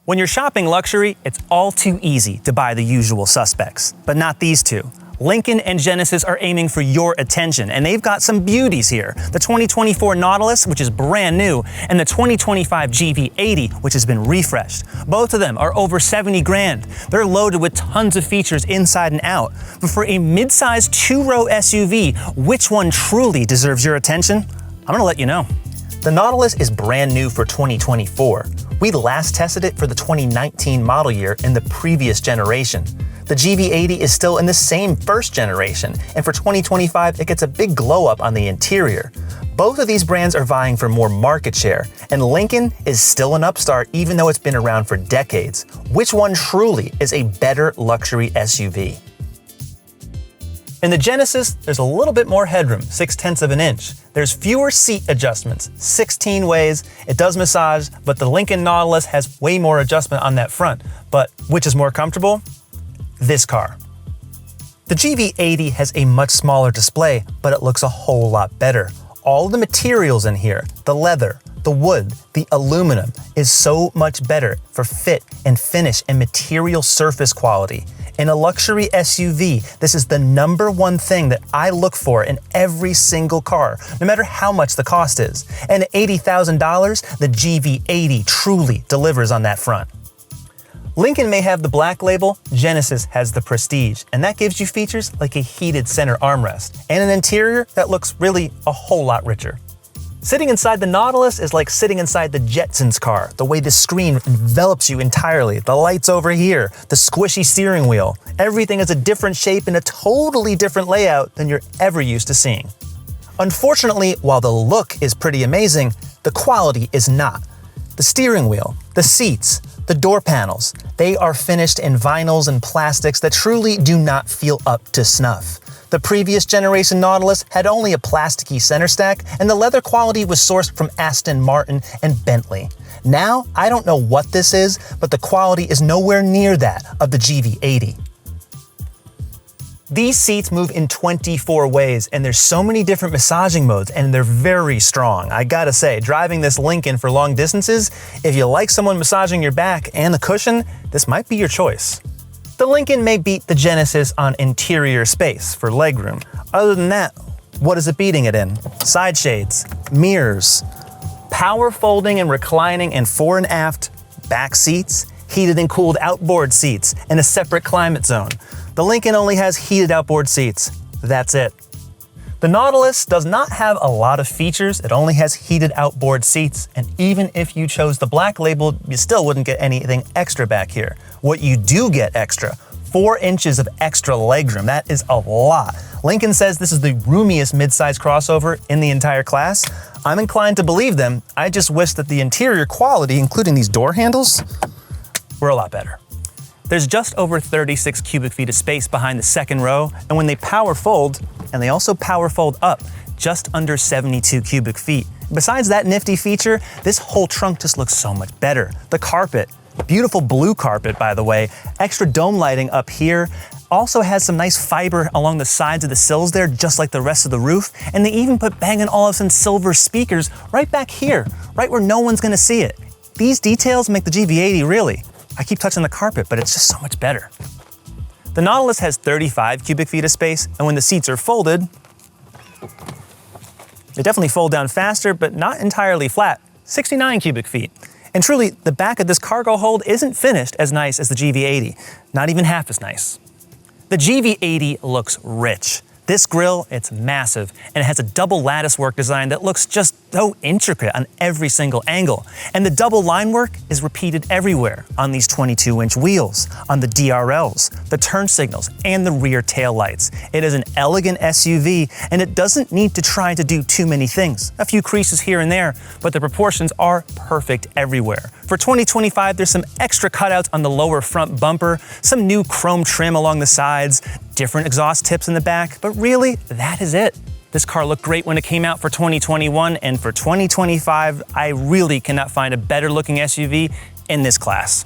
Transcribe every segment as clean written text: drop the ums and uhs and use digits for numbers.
When you're shopping luxury, it's all too easy to buy the usual suspects, but not these two. Lincoln and Genesis are aiming for your attention, and they've got some beauties here. The 2024 Nautilus, which is brand new, and the 2025 GV80, which has been refreshed. Both of them are over 70 grand. They're loaded with tons of features inside and out. But for a mid-size two-row SUV, which one truly deserves your attention? I'm gonna let you know. The Nautilus is brand new for 2024. We last tested it for the 2019 model year in the previous generation. The GV80 is still in the same first generation, and for 2025, it gets a big glow up on the interior. Both of these brands are vying for more market share, and Lincoln is still an upstart even though it's been around for decades. Which one truly is a better luxury SUV? In the Genesis, there's a little bit more headroom, 0.6 of an inch. There's fewer seat adjustments, 16 ways. It does massage, but the Lincoln Nautilus has way more adjustment on that front. But which is more comfortable? This car. The GV80 has a much smaller display, but it looks a whole lot better. All the materials in here, the leather, the wood, the aluminum, is so much better for fit and finish and material surface quality. In a luxury SUV, this is the #1 thing that I look for in every single car, no matter how much the cost is. And at $80,000, the GV80 truly delivers on that front. Lincoln may have the black label, Genesis has the prestige, and that gives you features like a heated center armrest and an interior that looks really a whole lot richer. Sitting inside the Nautilus is like sitting inside the Jetsons car, the way the screen envelops you entirely, the lights over here, the squishy steering wheel. Everything is a different shape and a totally different layout than you're ever used to seeing. Unfortunately, while the look is pretty amazing, the quality is not. The steering wheel, the seats, the door panels, they are finished in vinyls and plastics that truly do not feel up to snuff. The previous generation Nautilus had only a plasticky center stack, and the leather quality was sourced from Aston Martin and Bentley. Now, I don't know what this is, but the quality is nowhere near that of the GV80. These seats move in 24 ways, and there's so many different massaging modes, and they're very strong. I gotta say, driving this Lincoln for long distances, if you like someone massaging your back and the cushion, this might be your choice. The Lincoln may beat the Genesis on interior space for legroom. Other than that, what is it beating it in? Side shades, mirrors, power folding and reclining and fore and aft back seats, heated and cooled outboard seats, and a separate climate zone. The Lincoln only has heated outboard seats. That's it. The Nautilus does not have a lot of features. It only has heated outboard seats, and even if you chose the black label, you still wouldn't get anything extra back here. What you do get extra, 4 inches of extra legroom. That is a lot. Lincoln says this is the roomiest midsize crossover in the entire class. I'm inclined to believe them. I just wish that the interior quality, including these door handles, were a lot better. There's just over 36 cubic feet of space behind the second row, and when they power fold, and they also power fold up, just under 72 cubic feet. Besides that nifty feature, this whole trunk just looks so much better. The carpet, beautiful blue carpet by the way, extra dome lighting up here, also has some nice fiber along the sides of the sills there, just like the rest of the roof, and they even put Bang & Olufsen silver speakers right back here, right where no one's gonna see it. These details make the GV80 really, I keep touching the carpet, but it's just so much better. The Nautilus has 35 cubic feet of space, and when the seats are folded, they definitely fold down faster, but not entirely flat, 69 cubic feet. And truly, the back of this cargo hold isn't finished as nice as the GV80, not even half as nice. The GV80 looks rich. This grille, it's massive, and it has a double lattice work design that looks just so intricate on every single angle. And the double line work is repeated everywhere on these 22-inch wheels, on the DRLs, the turn signals, and the rear tail lights. It is an elegant SUV, and it doesn't need to try to do too many things. A few creases here and there, but the proportions are perfect everywhere. For 2025, there's some extra cutouts on the lower front bumper, some new chrome trim along the sides, different exhaust tips in the back, but really, that is it. This car looked great when it came out for 2021, and for 2025, I really cannot find a better looking SUV in this class.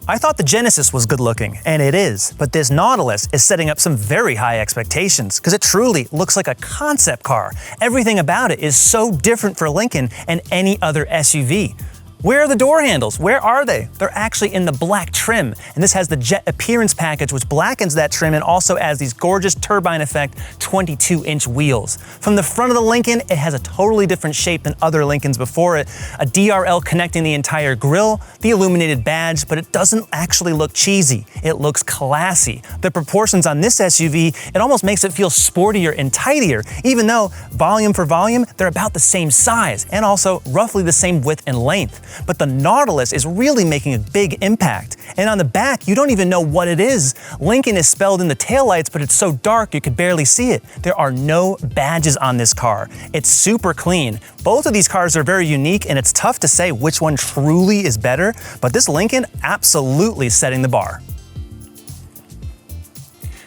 I thought the Genesis was good looking, and it is, but this Nautilus is setting up some very high expectations because it truly looks like a concept car. Everything about it is so different for Lincoln and any other SUV. Where are the door handles? Where are they? They're actually in the black trim, and this has the Jet Appearance package, which blackens that trim and also adds these gorgeous turbine effect 22-inch wheels. From the front of the Lincoln, it has a totally different shape than other Lincolns before it, a DRL connecting the entire grille, the illuminated badge, but it doesn't actually look cheesy. It looks classy. The proportions on this SUV, it almost makes it feel sportier and tidier, even though volume for volume, they're about the same size and also roughly the same width and length. But the Nautilus is really making a big impact. And on the back, you don't even know what it is. Lincoln is spelled in the taillights, but it's so dark you could barely see it. There are no badges on this car. It's super clean. Both of these cars are very unique, and it's tough to say which one truly is better, but this Lincoln absolutely setting the bar.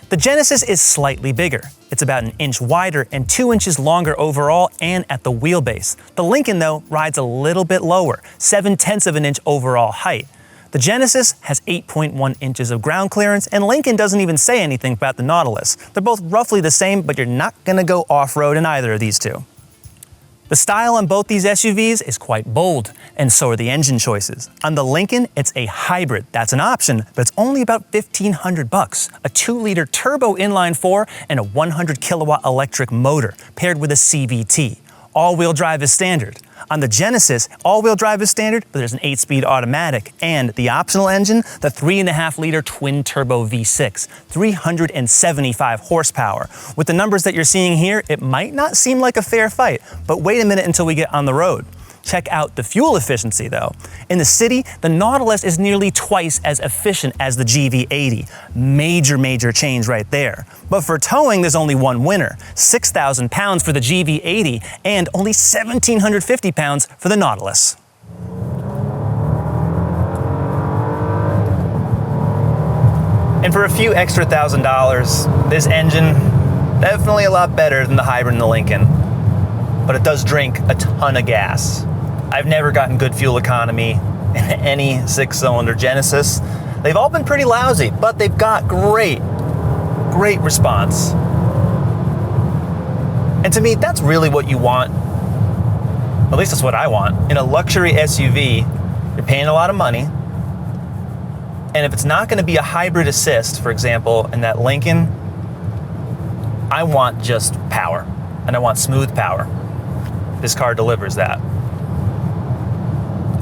The Genesis is slightly bigger. It's about 1 inch wider and 2 inches longer overall and at the wheelbase. The Lincoln, though, rides a little bit lower, 7/10 of an inch overall height. The Genesis has 8.1 inches of ground clearance, and Lincoln doesn't even say anything about the Nautilus. They're both roughly the same, but you're not gonna go off-road in either of these two. The style on both these SUVs is quite bold, and so are the engine choices. On the Lincoln, it's a hybrid. That's an option, but it's only about $1,500. A 2-liter turbo inline-4 and a 100 kilowatt electric motor paired with a CVT. All-wheel drive is standard. On the Genesis, all-wheel drive is standard, but there's an 8-speed automatic, and the optional engine, the 3.5-liter twin-turbo V6, 375 horsepower. With the numbers that you're seeing here, it might not seem like a fair fight, but wait a minute until we get on the road. Check out the fuel efficiency though. In the city, the Nautilus is nearly twice as efficient as the GV80. Major change right there. But for towing, there's only one winner. 6,000 pounds for the GV80 and only 1,750 pounds for the Nautilus. And for a few extra $1,000, this engine, definitely a lot better than the hybrid in the Lincoln. But it does drink a ton of gas. I've never gotten good fuel economy in any 6-cylinder Genesis. They've all been pretty lousy, but they've got great response. And to me, that's really what you want. At least that's what I want. In a luxury SUV, you're paying a lot of money. And if it's not gonna be a hybrid assist, for example, in that Lincoln, I want just power, and I want smooth power. This car delivers that.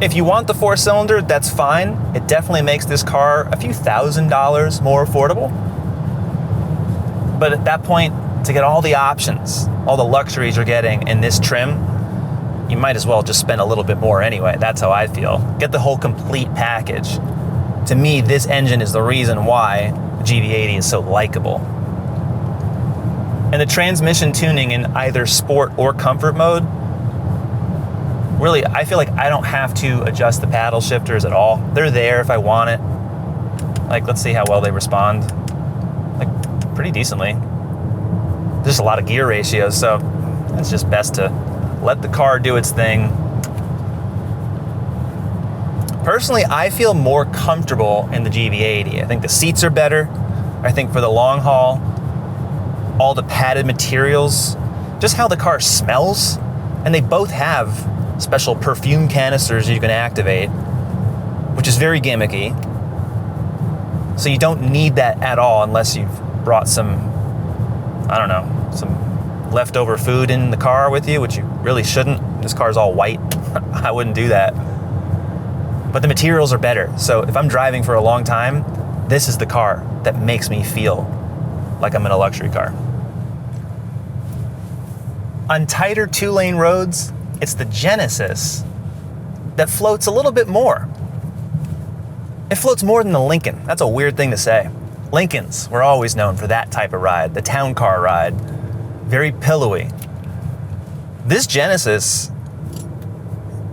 If you want the 4-cylinder, that's fine. It definitely makes this car a few $1,000s more affordable. But at that point, to get all the options, all the luxuries you're getting in this trim, you might as well just spend a little bit more anyway. That's how I feel. Get the whole complete package. To me, this engine is the reason why the GV80 is so likable. And the transmission tuning in either sport or comfort mode, really, I feel like I don't have to adjust the paddle shifters at all. They're there if I want it. Like, let's see how well they respond. Like, pretty decently. There's just a lot of gear ratios, so it's just best to let the car do its thing. Personally, I feel more comfortable in the GV80. I think the seats are better. I think for the long haul, all the padded materials, just how the car smells, and they both have special perfume canisters you can activate, which is very gimmicky. So you don't need that at all unless you've brought some, I don't know, some leftover food in the car with you, which you really shouldn't. This car's all white. I wouldn't do that. But the materials are better. So if I'm driving for a long time, this is the car that makes me feel like I'm in a luxury car. On tighter 2-lane roads, it's the Genesis that floats a little bit more. It floats more than the Lincoln. That's a weird thing to say. Lincolns were always known for that type of ride, the town car ride. Very pillowy. This Genesis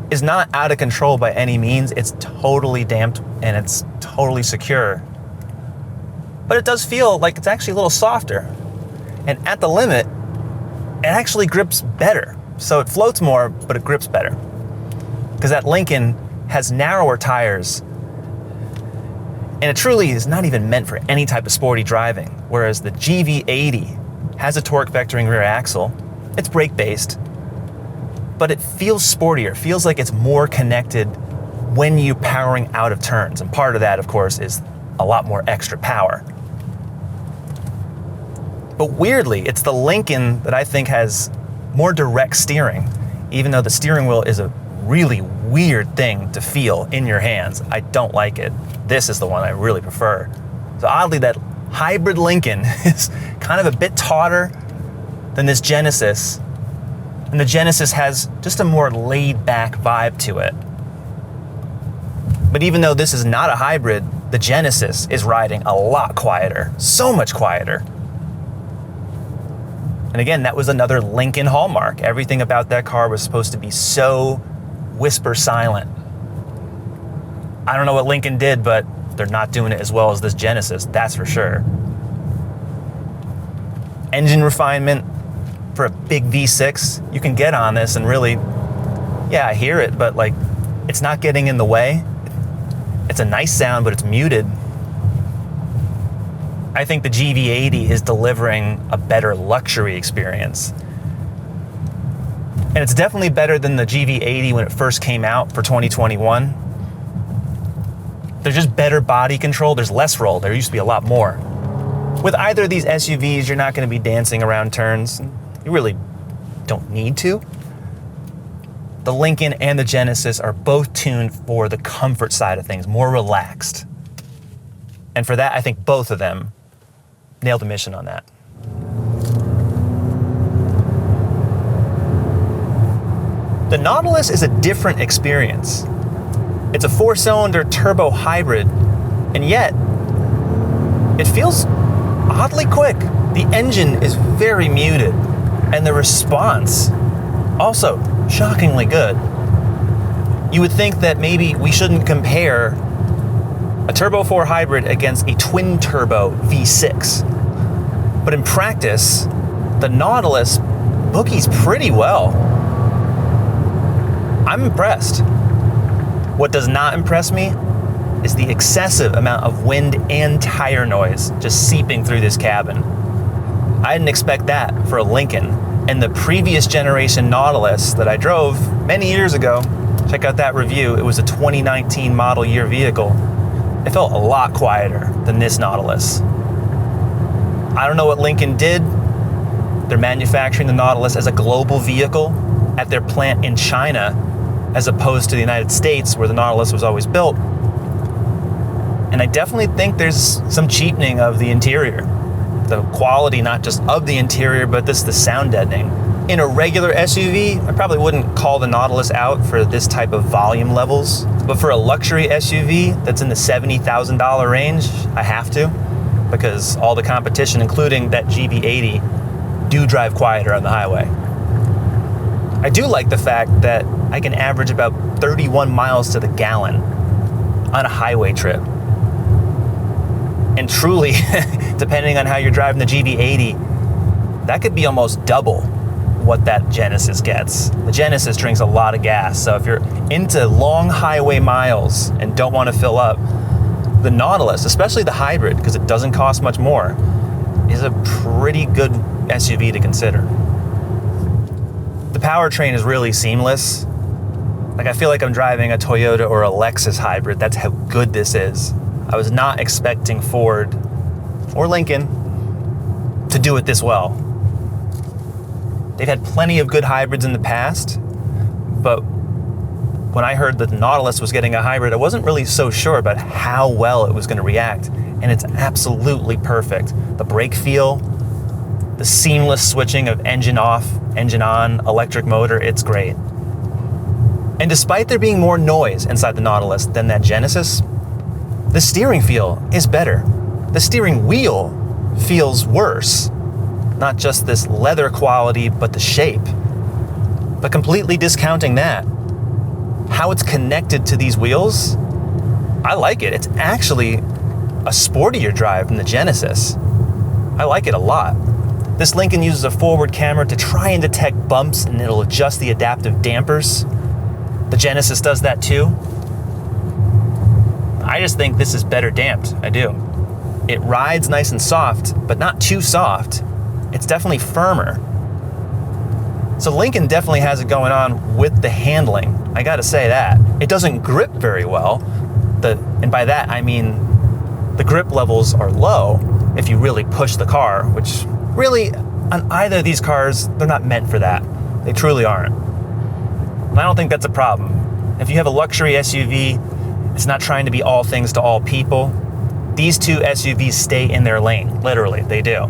is not out of control by any means. It's totally damped and it's totally secure. But it does feel like it's actually a little softer. And at the limit, it actually grips better. So it floats more, but it grips better. Because that Lincoln has narrower tires, and it truly is not even meant for any type of sporty driving. Whereas the GV80 has a torque vectoring rear axle. It's brake-based, but it feels sportier. Feels like it's more connected when you're powering out of turns. And part of that, of course, is a lot more extra power. But weirdly, it's the Lincoln that I think has more direct steering, even though the steering wheel is a really weird thing to feel in your hands. I don't like it. This is the one I really prefer. So oddly, that hybrid Lincoln is kind of a bit tauter than this Genesis. And the Genesis has just a more laid back vibe to it. But even though this is not a hybrid, the Genesis is riding a lot quieter, so much quieter. And again, that was another Lincoln hallmark. Everything about that car was supposed to be so whisper silent. I don't know what Lincoln did, but they're not doing it as well as this Genesis, that's for sure. Engine refinement for a big V6, you can get on this and really, yeah, I hear it, but like, it's not getting in the way. It's a nice sound, but it's muted. I think the GV80 is delivering a better luxury experience. And it's definitely better than the GV80 when it first came out for 2021. There's just better body control. There's less roll. There used to be a lot more. With either of these SUVs, you're not going to be dancing around turns. You really don't need to. The Lincoln and the Genesis are both tuned for the comfort side of things, more relaxed. And for that, I think both of them nailed the mission on that. The Nautilus is a different experience. It's a 4-cylinder turbo hybrid, and yet it feels oddly quick. The engine is very muted, and the response also shockingly good. You would think that maybe we shouldn't compare a Turbo 4 hybrid against a twin-turbo V6. But in practice, the Nautilus boogies pretty well. I'm impressed. What does not impress me is the excessive amount of wind and tire noise just seeping through this cabin. I didn't expect that for a Lincoln. And the previous generation Nautilus that I drove many years ago, check out that review, it was a 2019 model year vehicle. It felt a lot quieter than this Nautilus. I don't know what Lincoln did. They're manufacturing the Nautilus as a global vehicle at their plant in China, as opposed to the United States where the Nautilus was always built. And I definitely think there's some cheapening of the interior. The quality, not just of the interior, but the sound deadening. In a regular SUV, I probably wouldn't call the Nautilus out for this type of volume levels. But for a luxury SUV that's in the $70,000 range, I have to, because all the competition, including that GV80, do drive quieter on the highway. I do like the fact that I can average about 31 miles to the gallon on a highway trip. And truly, depending on how you're driving the GV80, that could be almost double what that Genesis gets. The Genesis drinks a lot of gas, so if you're into long highway miles and don't want to fill up, the Nautilus, especially the hybrid, because it doesn't cost much more, is a pretty good SUV to consider. The powertrain is really seamless. Like, I feel like I'm driving a Toyota or a Lexus hybrid. That's how good this is. I was not expecting Ford or Lincoln to do it this well. They've had plenty of good hybrids in the past, but when I heard that the Nautilus was getting a hybrid, I wasn't really so sure about how well it was going to react, and it's absolutely perfect. The brake feel, the seamless switching of engine off, engine on, electric motor, it's great. And despite there being more noise inside the Nautilus than that Genesis, the steering feel is better. The steering wheel feels worse. Not just this leather quality, but the shape. But completely discounting that, how it's connected to these wheels, I like it. It's actually a sportier drive than the Genesis. I like it a lot. This Lincoln uses a forward camera to try and detect bumps, and it'll adjust the adaptive dampers. The Genesis does that too. I just think this is better damped, I do. It rides nice and soft, but not too soft. It's definitely firmer. So Lincoln definitely has it going on with the handling. I gotta say that. It doesn't grip very well. And by that, I mean the grip levels are low if you really push the car, which really, on either of these cars, they're not meant for that. They truly aren't. And I don't think that's a problem. If you have a luxury SUV, it's not trying to be all things to all people. These two SUVs stay in their lane, literally, they do.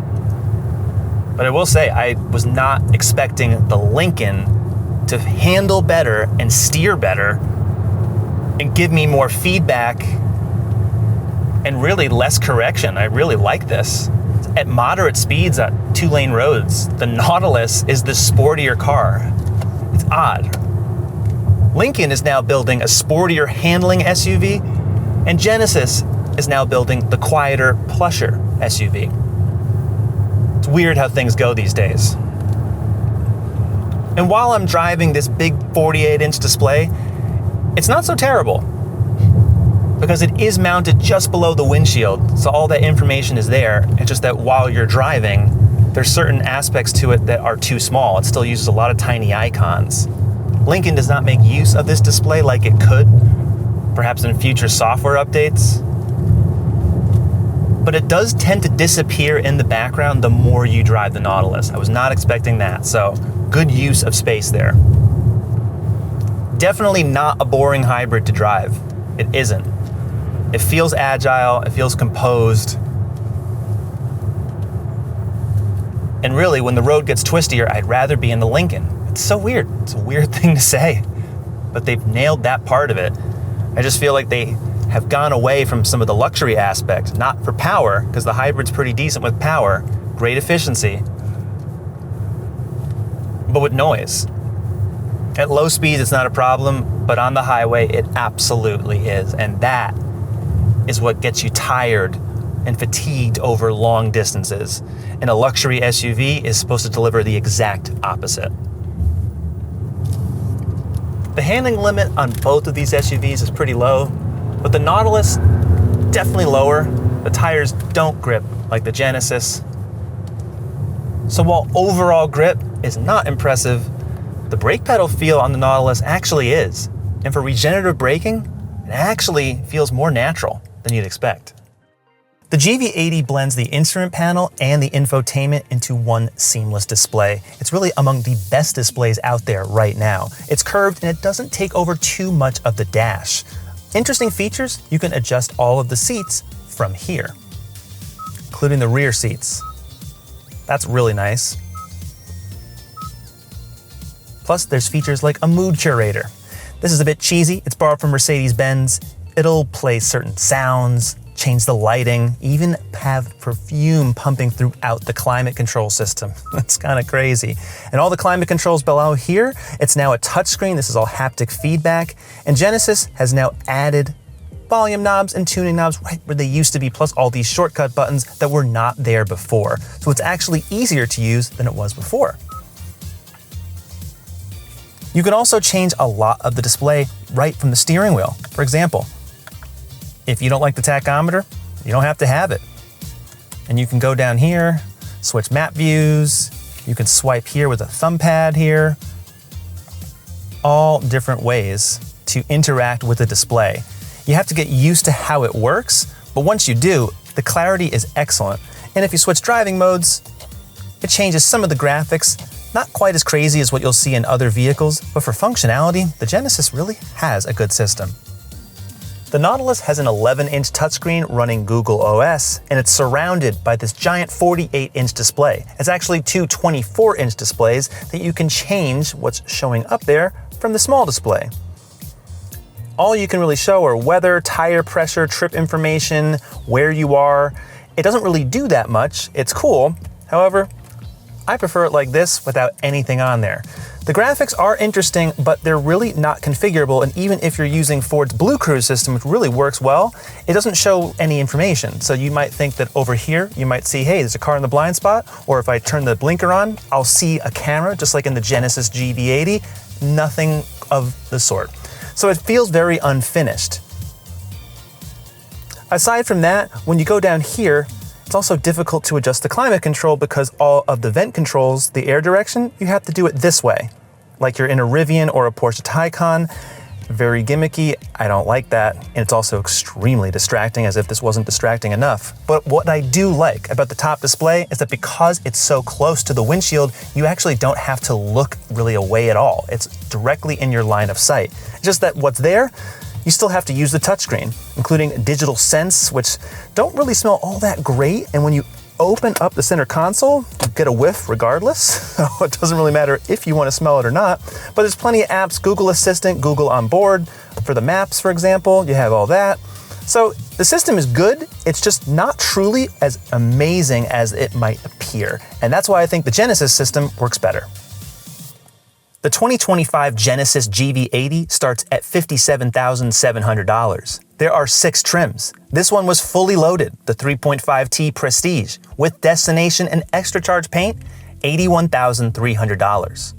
But I will say, I was not expecting the Lincoln to handle better and steer better and give me more feedback and really less correction. I really like this. At moderate speeds at 2-lane roads, the Nautilus is the sportier car. It's odd. Lincoln is now building a sportier handling SUV, and Genesis is now building the quieter, plusher SUV. It's weird how things go these days. And while I'm driving this big 48-inch display, it's not so terrible because it is mounted just below the windshield, so all that information is there. It's just that while you're driving, there's certain aspects to it that are too small. It still uses a lot of tiny icons. Lincoln does not make use of this display like it could, perhaps in future software updates. But it does tend to disappear in the background the more you drive the Nautilus. I was not expecting that, so good use of space there. Definitely not a boring hybrid to drive. It isn't. It feels agile, it feels composed. And really, when the road gets twistier, I'd rather be in the Lincoln. It's so weird. It's a weird thing to say, but they've nailed that part of it. I just feel like they have gone away from some of the luxury aspect, not for power, because the hybrid's pretty decent with power, great efficiency, but with noise. At low speeds, it's not a problem, but on the highway, it absolutely is. And that is what gets you tired and fatigued over long distances. And a luxury SUV is supposed to deliver the exact opposite. The handling limit on both of these SUVs is pretty low, but the Nautilus, definitely lower. The tires don't grip like the Genesis. So while overall grip is not impressive, the brake pedal feel on the Nautilus actually is. And for regenerative braking, it actually feels more natural than you'd expect. The GV80 blends the instrument panel and the infotainment into one seamless display. It's really among the best displays out there right now. It's curved and it doesn't take over too much of the dash. Interesting features, you can adjust all of the seats from here, including the rear seats. That's really nice. Plus, there's features like a mood curator. This is a bit cheesy. It's borrowed from Mercedes-Benz. It'll play certain sounds, change the lighting, even have perfume pumping throughout the climate control system. That's kind of crazy. And all the climate controls below here, it's now a touchscreen. This is all haptic feedback. And Genesis has now added volume knobs and tuning knobs right where they used to be, plus all these shortcut buttons that were not there before. So it's actually easier to use than it was before. You can also change a lot of the display right from the steering wheel. For example, if you don't like the tachometer, you don't have to have it. And you can go down here, switch map views, you can swipe here with a thumb pad here. All different ways to interact with the display. You have to get used to how it works, but once you do, the clarity is excellent. And if you switch driving modes, it changes some of the graphics. Not quite as crazy as what you'll see in other vehicles, but for functionality, the Genesis really has a good system. The Nautilus has an 11-inch touchscreen running Google OS, and it's surrounded by this giant 48-inch display. It's actually two 24-inch displays that you can change what's showing up there from the small display. All you can really show are weather, tire pressure, trip information, where you are. It doesn't really do that much. It's cool. However, I prefer it like this without anything on there. The graphics are interesting, but they're really not configurable, and even if you're using Ford's Blue Cruise system, which really works well, it doesn't show any information. So you might think that over here, you might see, hey, there's a car in the blind spot, or if I turn the blinker on, I'll see a camera, just like in the Genesis GV80. Nothing of the sort. So it feels very unfinished. Aside from that, when you go down here, it's also difficult to adjust the climate control because all of the vent controls, the air direction, you have to do it this way. like you're in a Rivian or a Porsche Taycan. Very gimmicky, I don't like that, and it's also extremely distracting, as if this wasn't distracting enough. But what I do like about the top display is that because it's so close to the windshield, you actually don't have to look really away at all. It's directly in your line of sight. It's just that what's there, you still have to use the touchscreen, including digital scents, which don't really smell all that great, and when you open up the center console, you get a whiff regardless. So it doesn't really matter if you want to smell it or not. But there's plenty of apps, Google Assistant, Google On Board. For the maps, for example, you have all that. So the system is good, it's just not truly as amazing as it might appear. And that's why I think the Genesis system works better. The 2025 Genesis GV80 starts at $57,700. There are 6 trims. This one was fully loaded, the 3.5T Prestige, with destination and extra charge paint, $81,300.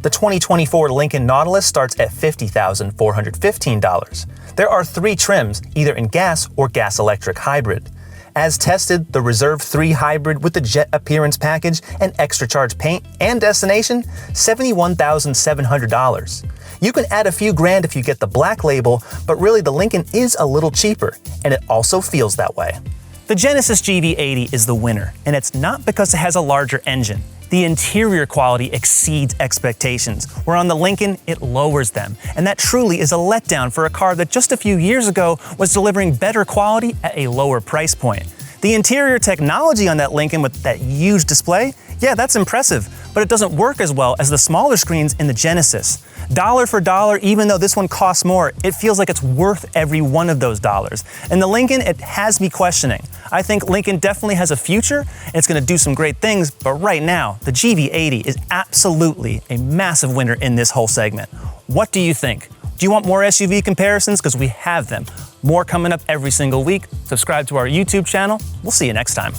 The 2024 Lincoln Nautilus starts at $50,415. There are 3 trims, either in gas or gas-electric hybrid. As tested, the Reserve 3 Hybrid with the Jet Appearance Package and extra charge paint and destination, $71,700. You can add a few grand if you get the black label, but really the Lincoln is a little cheaper, and it also feels that way. The Genesis GV80 is the winner, and it's not because it has a larger engine. The interior quality exceeds expectations, where on the Lincoln, it lowers them. And that truly is a letdown for a car that just a few years ago was delivering better quality at a lower price point. The interior technology on that Lincoln with that huge display, yeah, that's impressive, but it doesn't work as well as the smaller screens in the Genesis. Dollar for dollar, even though this one costs more, it feels like it's worth every one of those dollars. And the Lincoln, it has me questioning. I think Lincoln definitely has a future, and it's gonna do some great things, but right now, the GV80 is absolutely a massive winner in this whole segment. What do you think? Do you want more SUV comparisons? Because we have them. More coming up every single week. Subscribe to our YouTube channel. We'll see you next time.